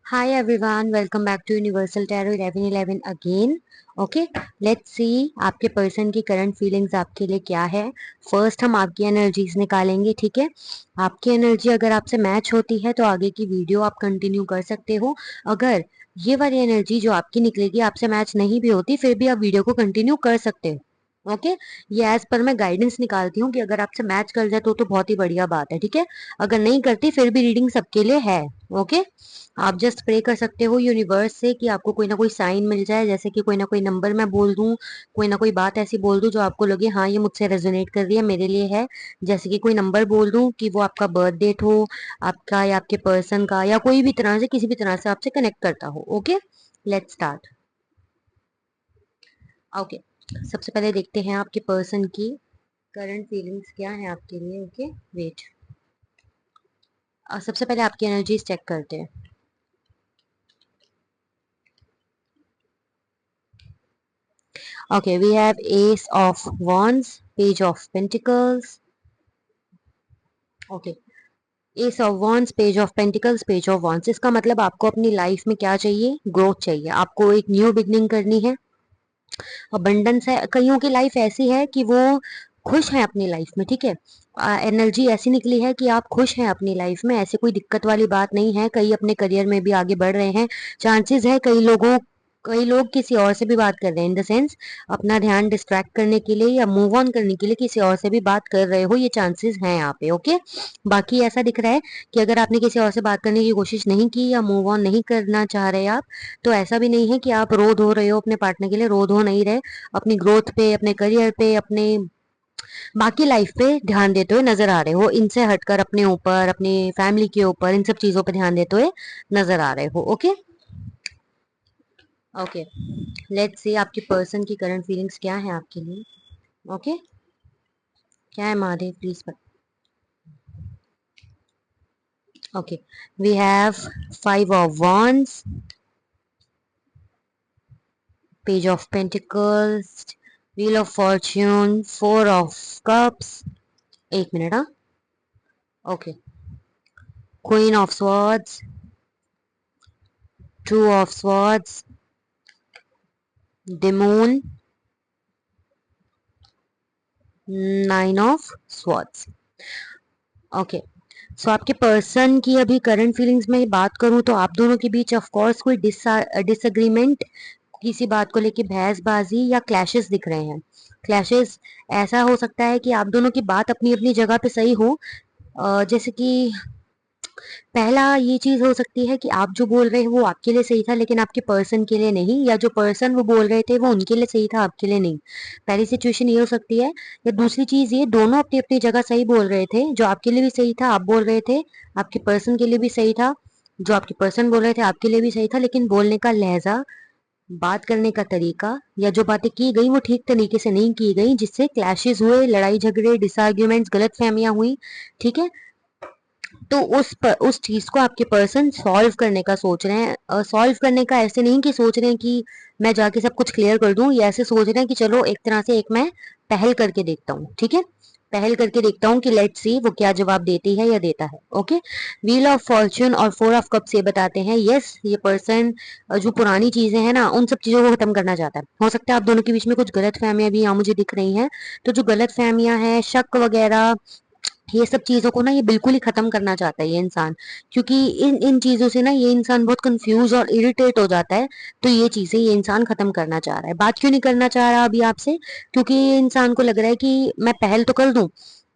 Hi everyone, welcome back to Universal Tarot 1111 again. Okay, let's see आपके person की current feelings आपके लिए क्या है. फर्स्ट हम आपकी एनर्जीज निकालेंगे. ठीक है, आपकी एनर्जी अगर आपसे मैच होती है तो आगे की वीडियो आप कंटिन्यू कर सकते हो. अगर ये वाली एनर्जी जो आपकी निकलेगी आपसे मैच नहीं भी होती फिर भी आप वीडियो को कंटिन्यू कर सकते हो. ओके, ये एज पर मैं गाइडेंस निकालती हूँ कि अगर आपसे मैच कर जाए तो बहुत ही बढ़िया बात है. ठीक है, अगर नहीं करती फिर भी रीडिंग सबके लिए है. ओके, आप जस्ट प्रे कर सकते हो यूनिवर्स से कि आपको कोई ना कोई साइन मिल जाए, जैसे कि कोई ना कोई नंबर मैं बोल दूं, कोई ना कोई बात ऐसी बोल दूं जो आपको लगे हाँ ये मुझसे रेजोनेट कर रही है, मेरे लिए है. जैसे कि कोई नंबर बोल दूं कि वो आपका बर्थ डेट हो, आपका या आपके पर्सन का, या कोई भी तरह से किसी भी तरह से आपसे कनेक्ट करता हो. Okay, let's start. ओके, सबसे पहले देखते हैं आपके पर्सन की करंट फीलिंग्स क्या है आपके लिए. Okay, wait. सबसे पहले आपकी एनर्जीज चेक करते हैं. Okay, we have Ace of Wands, Page of Pentacles. Okay, Ace of Wands, Page of Pentacles, Page of Wands. इसका मतलब आपको अपनी लाइफ में क्या चाहिए? ग्रोथ चाहिए. आपको एक न्यू बिगनिंग करनी है. अबंडेंस है. कईयों की लाइफ ऐसी है कि वो खुश हैं अपनी लाइफ में. ठीक है, एनर्जी ऐसी निकली है कि आप खुश हैं अपनी लाइफ में, ऐसे कोई दिक्कत वाली बात नहीं है. कई अपने करियर में भी आगे बढ़ रहे हैं. चांसेस है कई लोग किसी और से भी बात कर रहे हैं, इन द सेंस अपना ध्यान डिस्ट्रैक्ट करने के लिए या मूव ऑन करने के लिए किसी और से भी बात कर रहे हो. ये चांसेस हैं यहाँ पे. ओके, बाकी ऐसा दिख रहा है कि अगर आपने किसी और से बात करने की कोशिश नहीं की या मूव ऑन नहीं करना चाह रहे आप, तो ऐसा भी नहीं है कि आप रोध हो रहे हो अपने पार्टनर के लिए. रोध हो नहीं रहे. अपनी ग्रोथ पे, अपने करियर पे, अपने बाकी लाइफ पे ध्यान देते हुए नजर आ रहे हो. इनसे हटकर अपने ऊपर, अपनी फैमिली के ऊपर, इन सब चीजों पे ध्यान देते हुए नजर आ रहे हो. ओके ओके, लेट्स सी आपके पर्सन की करंट फीलिंग्स क्या है आपके लिए. ओके, क्या है Mahadev please. Okay, we have 5 of Wands, Page of Pentacles, Wheel of Fortune, 4 of Cups. एक मिनट. हाँ, okay, Queen of Swords, 2 of Swords, the Moon, 9 of Swords. Okay, सो आपके पर्सन की अभी करंट फीलिंग्स में बात करूं तो आप दोनों के बीच ऑफ कोर्स कोई डिसएग्रीमेंट, किसी बात को लेके बहसबाजी या क्लैशेस दिख रहे हैं. क्लैशेस ऐसा हो सकता है कि आप दोनों की बात अपनी अपनी जगह पे सही हो. जैसे कि पहला ये चीज हो सकती है कि आप जो बोल रहे हैं वो आपके लिए सही था लेकिन आपके पर्सन के लिए नहीं, या जो पर्सन वो बोल रहे थे वो उनके लिए सही था, आपके लिए नहीं. पहली सिचुएशन ये हो सकती है. या दूसरी चीज ये, दोनों अपनी अपनी जगह सही बोल रहे थे. जो आपके लिए भी सही था आप बोल रहे थे, आपके पर्सन के लिए भी सही था. जो आपके पर्सन बोल रहे थे आपके लिए भी सही था, लेकिन बोलने का लहजा, बात करने का तरीका, या जो बातें की गई वो ठीक तरीके से नहीं की गई, जिससे क्लैशेस हुए, लड़ाई झगड़े, डिसआर्ग्यूमेंट्स, गलत फहमियां हुई. ठीक है, तो उस चीज को आपके पर्सन सॉल्व करने का सोच रहे हैं. सॉल्व करने का ऐसे नहीं कि सोच रहे हैं कि मैं जाके सब कुछ क्लियर कर दूं, ये ऐसे सोच रहे हैं कि चलो एक तरह से एक मैं पहल करके देखता हूँ. ठीक है, पहल करके देखता हूँ कि लेट्स सी वो क्या जवाब देती है या देता है. ओके, व्हील ऑफ फॉर्च्यून और 4 of Cups ये बताते हैं यस, ये पर्सन जो पुरानी चीजें हैं ना उन सब चीजों को खत्म करना चाहता है. हो सकता है आप दोनों के बीच में कुछ गलत फहमियां भी यहाँ मुझे दिख रही हैं. तो जो गलत फहमियां हैं, शक वगैरह, ये सब चीजों को ना ये बिल्कुल ही खत्म करना चाहता है ये इंसान. क्योंकि इन इन चीजों से ना ये इंसान बहुत कंफ्यूज और इरिटेट हो जाता है. तो ये चीजें ये इंसान खत्म करना चाह रहा है. बात क्यों नहीं करना चाह रहा अभी आपसे? क्योंकि ये इंसान को लग रहा है कि मैं पहल तो कर दूं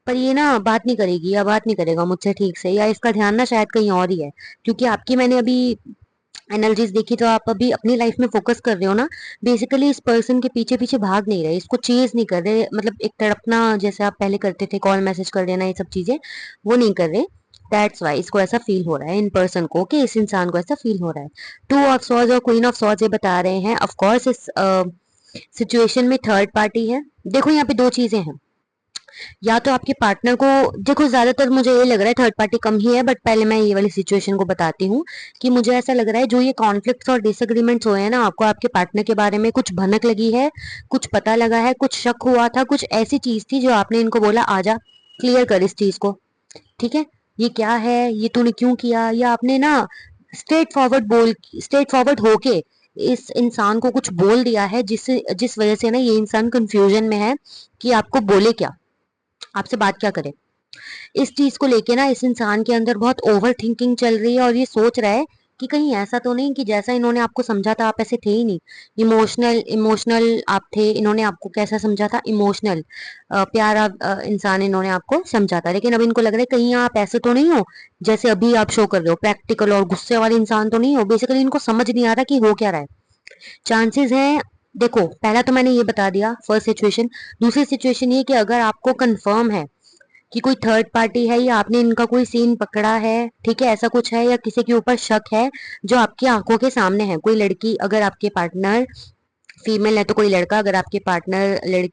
पर ये ना बात नहीं करेगी या बात नहीं करेगा मुझसे ठीक से, या इसका ध्यान ना शायद कहीं और ही है. क्योंकि आपकी मैंने अभी एनर्जीज देखी तो आप अभी अपनी लाइफ में फोकस कर रहे हो ना. बेसिकली इस पर्सन के पीछे पीछे भाग नहीं रहे, इसको चेज नहीं कर रहे, मतलब एक तड़पना जैसे आप पहले करते थे, कॉल मैसेज कर देना, ये सब चीजें वो नहीं कर रहे. दैट्स वाई इसको ऐसा फील हो रहा है इन पर्सन को, कि इस इंसान को ऐसा फील हो रहा है. 2 of Swords और Queen of Swords ये बता रहे हैं ऑफ कोर्स इस सिचुएशन में थर्ड पार्टी है. देखो यहाँ पे दो चीजें हैं. या तो आपके पार्टनर को, देखो ज्यादातर मुझे ये लग रहा है थर्ड पार्टी कम ही है, बट पहले मैं ये वाली सिचुएशन को बताती हूँ. कि मुझे ऐसा लग रहा है जो ये कॉन्फ्लिक्ट्स और डिसएग्रीमेंट्स हुए हैं ना, आपको आपके पार्टनर के बारे में कुछ भनक लगी है, कुछ पता लगा है, कुछ शक हुआ था, कुछ ऐसी चीज थी जो आपने इनको बोला आजा क्लियर कर इस चीज को. ठीक है, ये क्या है, ये तूने क्यों किया, या आपने ना स्ट्रेट फॉरवर्ड होके इस इंसान को कुछ बोल दिया है, जिस वजह से ना ये इंसान कंफ्यूजन में है कि आपको बोले क्या, आपसे बात क्या करे। इस चीज को लेके ना इस इंसान के अंदर बहुत ओवर थिंकिंग चल रही है, और ये सोच रहा है कि कहीं ऐसा तो नहीं कि जैसा इन्होंने आपको समझा था आप ऐसे थे ही नहीं। इमोशनल इमोशनल आप थे, इन्होंने आपको कैसा समझा था, इमोशनल प्यारा इंसान इन्होंने आपको समझा था, लेकिन अब इनको लग रहा है कहीं आप ऐसे तो नहीं हो जैसे अभी आप शो कर रहे हो, प्रैक्टिकल और गुस्से वाले इंसान तो नहीं हो। बेसिकली इनको समझ नहीं आ रहा कि हो क्या रहा है। चांसेस हैं, देखो पहला तो मैंने ये बता दिया फर्स्ट सिचुएशन। दूसरी सिचुएशन ये कि अगर आपको कंफर्म है कि कोई थर्ड पार्टी है या आपने इनका कोई सीन पकड़ा है, ठीक है, ऐसा कुछ है या किसी के ऊपर शक है जो आपकी आंखों के सामने है, कोई लड़की अगर आपके पार्टनर फीमेल है तो कोई लड़का अगर आपके पार्टनर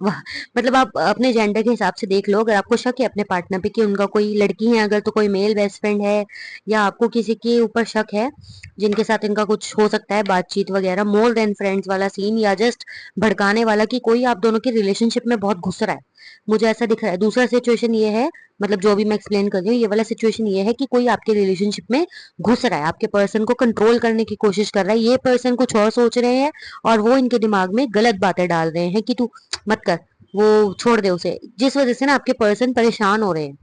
वाह, मतलब आप अपने जेंडर के हिसाब से देख लो, अगर आपको शक है अपने पार्टनर पे कि उनका कोई लड़की है अगर, तो कोई मेल बेस्ट फ्रेंड है, या आपको किसी के ऊपर शक है जिनके साथ इनका कुछ हो सकता है बातचीत वगैरह, मोर देन फ्रेंड्स वाला सीन, या जस्ट भड़काने वाला कि कोई आप दोनों के रिलेशनशिप में बहुत घुस रहा है, मुझे ऐसा दिख रहा है। दूसरा सिचुएशन ये है, मतलब जो भी मैं एक्सप्लेन कर रही हूँ, ये वाला सिचुएशन ये है कि कोई आपके रिलेशनशिप में घुस रहा है, आपके पर्सन को कंट्रोल करने की कोशिश कर रहा है, ये पर्सन कुछ और सोच रहे हैं और वो इनके दिमाग में गलत बातें डाल रहे हैं कि तू मत कर, वो छोड़ दे उसे, जिस वजह से ना आपके पर्सन परेशान हो रहे हैं।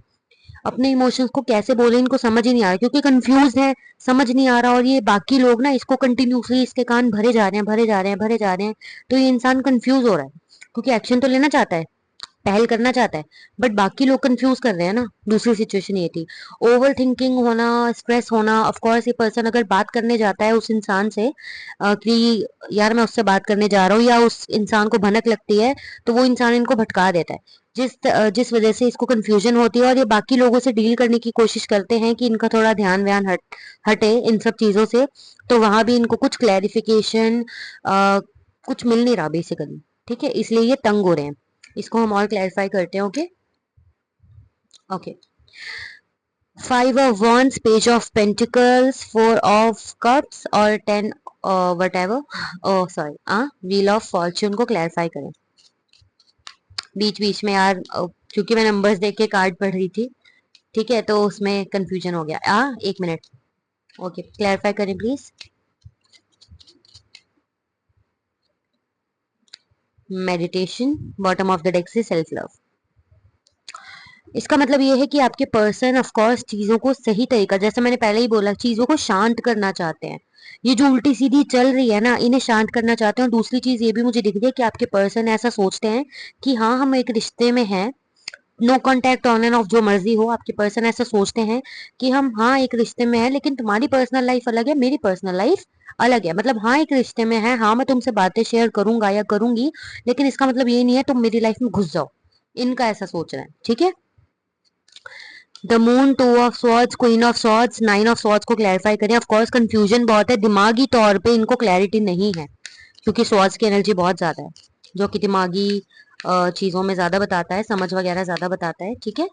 अपने इमोशंस को कैसे बोले इनको समझ ही नहीं आ रहा, क्योंकि कंफ्यूज है, समझ नहीं आ रहा, और ये बाकी लोग ना इसको कंटिन्यूसली इसके कान भरे जा रहे हैं, भरे जा रहे हैं, भरे जा रहे हैं, तो ये इंसान कंफ्यूज हो रहा है, क्योंकि एक्शन तो लेना चाहता है, पहल करना चाहता है, बट बाकी लोग कंफ्यूज कर रहे हैं ना। दूसरी सिचुएशन ये थी, ओवर थिंकिंग होना, स्ट्रेस होना। ऑफ कोर्स ये पर्सन अगर बात करने जाता है उस इंसान से कि यार मैं उससे बात करने जा रहा हूँ, या उस इंसान को भनक लगती है, तो वो इंसान इनको भटका देता है, जिस वजह से इसको कंफ्यूजन होती है, और ये बाकी लोगों से डील करने की कोशिश करते हैं कि इनका थोड़ा ध्यान व्यान हटे इन सब चीजों से, तो वहां भी इनको कुछ क्लैरिफिकेशन कुछ मिल नहीं रहा बेसिकली, ठीक है, इसलिए ये तंग हो रहे हैं। इसको हम और क्लैरिफाई करते हैं। Okay okay, five of wands, page of pentacles, four of cups और ten whatever oh sorry wheel of fortune को क्लैरिफाई करें। बीच बीच में यार क्योंकि मैं नंबर्स देख के कार्ड पढ़ रही थी, ठीक है, तो उसमें कंफ्यूजन हो गया। एक मिनट। ओके, क्लैरिफाई करें please. Meditation, bottom of the deck से सेल्फ लव। इसका मतलब ये है कि आपके पर्सन ऑफ कोर्स चीजों को सही तरीका, जैसे मैंने पहले ही बोला, चीजों को शांत करना चाहते हैं। ये जो उल्टी सीधी चल रही है ना, इन्हें शांत करना चाहते हैं। और दूसरी चीज ये भी मुझे दिख रही है कि आपके पर्सन ऐसा सोचते हैं कि हाँ हम एक रिश्ते में हैं, no contact on and off जो मर्जी हो, आपके पर्सन ऐसा सोचते हैं कि हम हाँ एक रिश्ते में है, लेकिन तुम्हारी पर्सनल लाइफ अलग है, मेरी पर्सनल लाइफ अलग है। मतलब हाँ एक रिश्ते में है, हाँ मैं तुमसे बातें शेयर करूंगा या करूंगी, लेकिन इसका मतलब ये नहीं है तुम मेरी लाइफ में घुस जाओ। इनका ऐसा सोच रहा है, ठीक है। The moon, two of swords, queen of swords, nine of swords को क्लैरिफाई करें। ऑफ कोर्स कंफ्यूजन बहुत है, दिमागी तौर पे इनको क्लैरिटी नहीं है, क्योंकि स्वॉर्ड्स की एनर्जी बहुत ज्यादा है, जो कि दिमागी चीजों में ज्यादा बताता है, समझ वगैरह ज्यादा बताता है, ठीक है।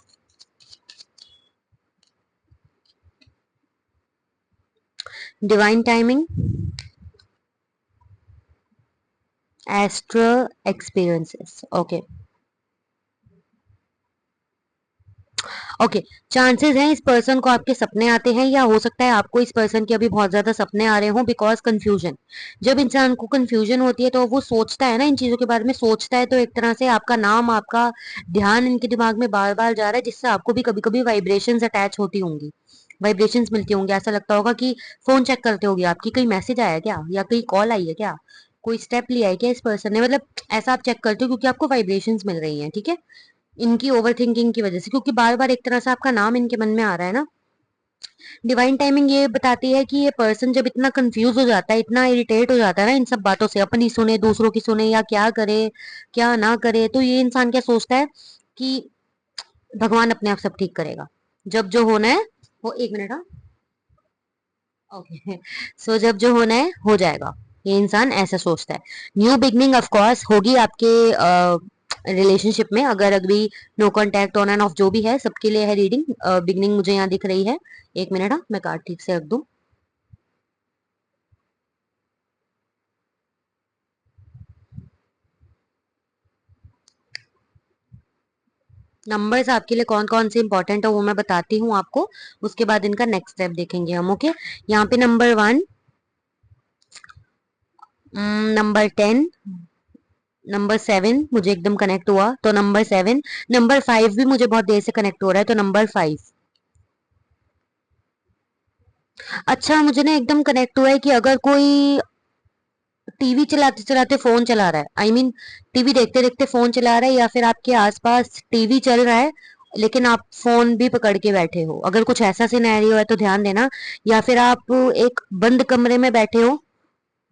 Divine timing, astro experiences. Okay okay, chances हैं इस पर्सन को आपके सपने आते हैं, या हो सकता है आपको इस पर्सन के अभी बहुत ज्यादा सपने आ रहे हो, बिकॉज कंफ्यूजन। जब इंसान को कंफ्यूजन होती है तो वो सोचता है ना, इन चीजों के बारे में सोचता है, तो एक तरह से आपका नाम, आपका ध्यान इनके दिमाग में बार बार जा रहा है, जिससे आपको भी कभी कभी वाइब्रेशंस अटैच होती होंगी, वाइब्रेशंस मिलती होंगी। ऐसा लगता होगा कि फोन चेक करते होगे आपकी, कहीं मैसेज आया क्या, या कहीं कॉल आई है क्या, कोई स्टेप लिया है क्या इस पर्सन ने, मतलब ऐसा आप चेक करते हो क्योंकि आपको वाइब्रेशंस मिल रही हैं, ठीक है, इनकी ओवर थिंकिंग की वजह से, क्योंकि बार बार एक तरह से आपका नाम इनके मन में आ रहा है ना। डिवाइन टाइमिंग ये बताती है कि ये पर्सन जब इतना कंफ्यूज हो जाता है, इतना इरिटेट हो जाता है ना इन सब बातों से, अपनी सुने दूसरों की सुने, या क्या करे क्या ना करे, तो ये इंसान क्या सोचता है कि भगवान अपने आप सब ठीक करेगा, जब जो होना है वो, एक मिनट हाँ, ओके सो जब जो होना है हो जाएगा, ये इंसान ऐसा सोचता है। न्यू बिगनिंग ऑफ कोर्स होगी आपके रिलेशनशिप में, अगर अभी no contact on and off जो भी है, सबके लिए है रीडिंग। बिगनिंग मुझे यहाँ दिख रही है। एक मिनट हाँ, मैं कार्ड ठीक से रख दूं। नंबर्स आपके लिए कौन कौन से इंपॉर्टेंट है वो मैं बताती हूँ आपको, उसके बाद इनका नेक्स्ट स्टेप देखेंगे हम। ओके, यहाँ पे नंबर 1, नंबर 10, नंबर 7 मुझे एकदम कनेक्ट हुआ तो नंबर 7, नंबर 5 भी मुझे बहुत देर से कनेक्ट हो रहा है तो नंबर 5। अच्छा, मुझे ना एकदम कनेक्ट हुआ है कि अगर कोई टीवी चलाते चलाते फोन चला रहा है, टीवी देखते देखते फोन चला रहा है, या फिर आपके आसपास टीवी चल रहा है लेकिन आप फोन भी पकड़ के बैठे हो, अगर कुछ ऐसा सिनेरियो है तो ध्यान देना। या फिर आप एक बंद कमरे में बैठे हो,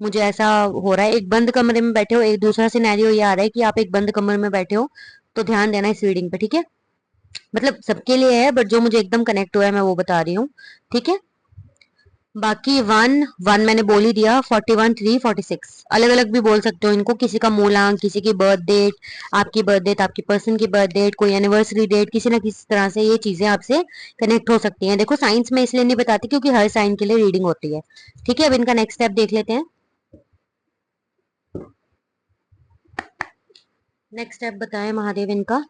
मुझे ऐसा हो रहा है, एक बंद कमरे में बैठे हो, एक दूसरा सिनेरियो ये आ रहा है कि आप एक बंद कमरे में बैठे हो, तो ध्यान देना इस रीडिंग पे, ठीक है। मतलब सबके लिए है, बट जो मुझे एकदम कनेक्ट हुआ है मैं वो बता रही हूँ, ठीक है। बाकी 1 1 मैंने बोल ही दिया, 41 3 46 अलग अलग भी बोल सकते हो इनको, किसी का मूलांक, किसी की बर्थ डेट, आपकी बर्थ डेट, आपकी पर्सन की बर्थ डेट, कोई एनिवर्सरी डेट, किसी ना किसी तरह से ये चीजें आपसे कनेक्ट हो सकती हैं। देखो साइंस में इसलिए नहीं बताती क्योंकि हर साइन के लिए रीडिंग होती है, ठीक है। अब इनका नेक्स्ट स्टेप देख लेते हैं। नेक्स्ट स्टेप बताएं महादेव इनका।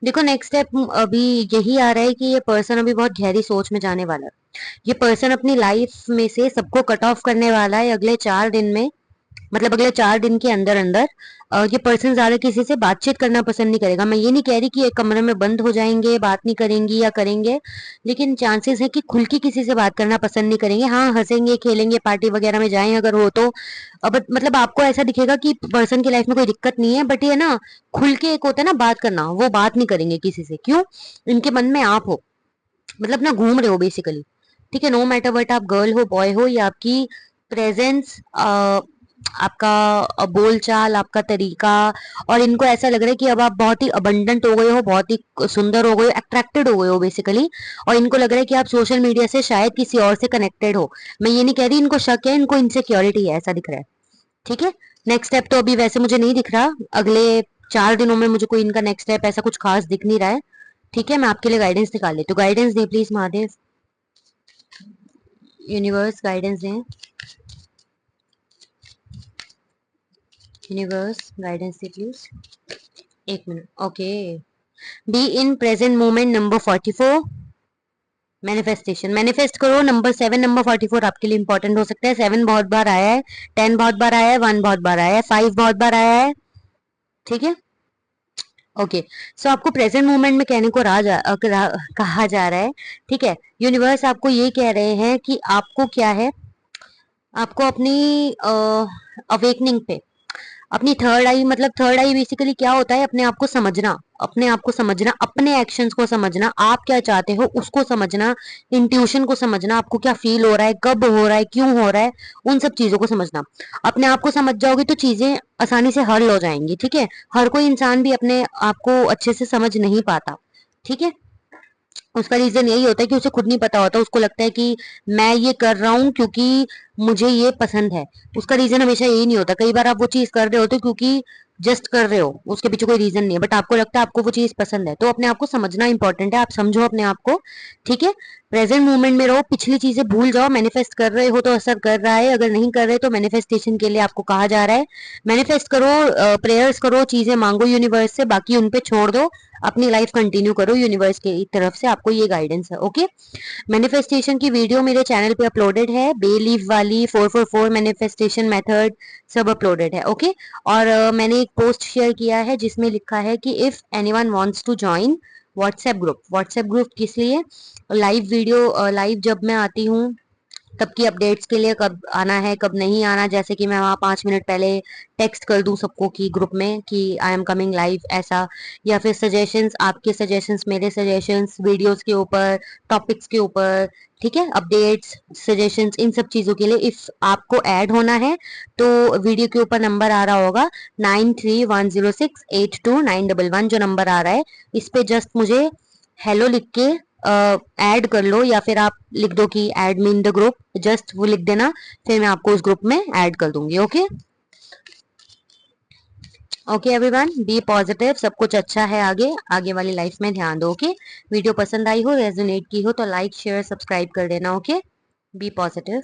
देखो नेक्स्ट स्टेप अभी यही आ रहा है कि ये पर्सन अभी बहुत गहरी सोच में जाने वाला है। ये पर्सन अपनी लाइफ में से सबको कट ऑफ करने वाला है अगले 4 दिन में, मतलब अगले 4 दिन के अंदर अंदर। ये पर्सन ज्यादा किसी से बातचीत करना पसंद नहीं करेगा। मैं ये नहीं कह रही कि एक कमरे में बंद हो जाएंगे, बात नहीं करेंगी या करेंगे, लेकिन चांसेस है कि खुल के किसी से बात करना पसंद नहीं करेंगे। हाँ, हंसेंगे खेलेंगे, पार्टी वगैरह में जाएं अगर हो तो। अब मतलब आपको ऐसा दिखेगा कि पर्सन की लाइफ में कोई दिक्कत नहीं है, बट ये ना खुल के, एक होता है ना बात करना, वो बात नहीं करेंगे किसी से। क्यों? इनके मन में आप हो, मतलब ना घूम रहे हो बेसिकली, ठीक है। नो मैटर वट आप गर्ल हो बॉय हो, या आपकी प्रेजेंस, आपका बोलचाल, आपका तरीका, और इनको ऐसा लग रहा है कि अब आप बहुत ही अबंडेंट हो गए हो, बहुत ही सुंदर हो गए हो, अट्रैक्टेड हो गए हो बेसिकली। और इनको लग रहा है कि आप सोशल मीडिया से शायद किसी और से कनेक्टेड हो। मैं ये नहीं कह रही इनको शक है, इनको इनसिक्योरिटी है, ऐसा दिख रहा है, ठीक है। नेक्स्ट स्टेप तो अभी वैसे मुझे नहीं दिख रहा, अगले 4 दिनों में मुझे कोई इनका नेक्स्ट स्टेप ऐसा कुछ खास दिख नहीं रहा है, ठीक है। मैं आपके लिए गाइडेंस निकाल लेती हूँ। गाइडेंस दें प्लीज महादेव, यूनिवर्स गाइडेंस दें, universe guidance they please. 1 minute, okay. Be in present moment, number 44। Manifestation, manifest करो। नंबर 7, नंबर 44 आपके लिए इंपॉर्टेंट हो सकता है। 7 बहुत बार आया है, 10 बहुत बार आया है, 1 बहुत बार आया है, 5 बहुत बार आया है, ठीक है। ओके, सो आपको प्रेजेंट मोमेंट में कहने को कहा जा रहा है, ठीक है। यूनिवर्स आपको ये कह रहे हैं कि आपको क्या है, आपको अपनी अवेकनिंग पे, अपनी थर्ड आई, मतलब थर्ड आई बेसिकली क्या होता है, अपने आप को समझना, अपने आप को समझना, अपने एक्शंस को समझना, आप क्या चाहते हो उसको समझना, इंट्यूशन को समझना, आपको क्या फील हो रहा है, कब हो रहा है, क्यों हो रहा है, उन सब चीजों को समझना। अपने आप को समझ जाओगे तो चीजें आसानी से हल हो जाएंगी, ठीक है। हर कोई इंसान भी अपने आप को अच्छे से समझ नहीं पाता, ठीक है। उसका रीजन यही होता है कि उसे खुद नहीं पता होता, उसको लगता है कि मैं ये कर रहा हूँ क्योंकि मुझे ये पसंद है। उसका रीजन हमेशा यही नहीं होता, कई बार आप वो चीज कर रहे होते हो क्योंकि जस्ट कर रहे हो, उसके पीछे कोई रीजन नहीं है, बट आपको लगता है आपको वो चीज पसंद है। तो अपने आप को समझना इंपॉर्टेंट है, आप समझो अपने आप को, ठीक है। प्रेजेंट मोमेंट में रहो, पिछली चीजें भूल जाओ। मैनिफेस्ट कर रहे हो तो असर कर रहा है, अगर नहीं कर रहे तो मैनिफेस्टेशन के लिए आपको कहा जा रहा है मैनिफेस्ट करो, प्रेयर्स करो, चीजें मांगो यूनिवर्स से, बाकी उन पे छोड़ दो, अपनी लाइफ कंटिन्यू करो। यूनिवर्स की तरफ से आपको ये गाइडेंस है, ओके। मैनिफेस्टेशन की वीडियो मेरे चैनल पे अपलोडेड है, बे लीफ वाली 444 मैनिफेस्टेशन मेथड, सब अपलोडेड है, ओके। और मैंने एक पोस्ट शेयर किया है जिसमें लिखा है कि if anyone wants to join WhatsApp group. WhatsApp group किस लिए? लाइव वीडियो, लाइव जब मैं आती हूँ तब की अपडेट्स के लिए, कब आना है कब नहीं आना, जैसे कि मैं वहाँ 5 मिनट पहले टेक्स्ट कर दूं सबको की ग्रुप में कि आई एम कमिंग लाइव, ऐसा। या फिर सजेशंस, आपके सजेशंस, मेरे सजेशंस, वीडियोस के ऊपर, टॉपिक्स के ऊपर, ठीक है, अपडेट्स, सजेशंस, इन सब चीजों के लिए इफ आपको ऐड होना है तो वीडियो के ऊपर नंबर आ रहा होगा 9310682911, जो नंबर आ रहा है इस पे जस्ट मुझे हेलो लिख के ऐड कर लो, या फिर आप लिख दो कि add me in the group, just वो लिख देना, फिर मैं आपको उस ग्रुप में ऐड कर दूंगी, okay. Okay everyone, be positive, सब कुछ अच्छा है, आगे आगे वाली लाइफ में ध्यान दो। ओके, वीडियो पसंद आई हो, रेजोनेट की हो तो लाइक शेयर सब्सक्राइब कर देना। Okay, be positive.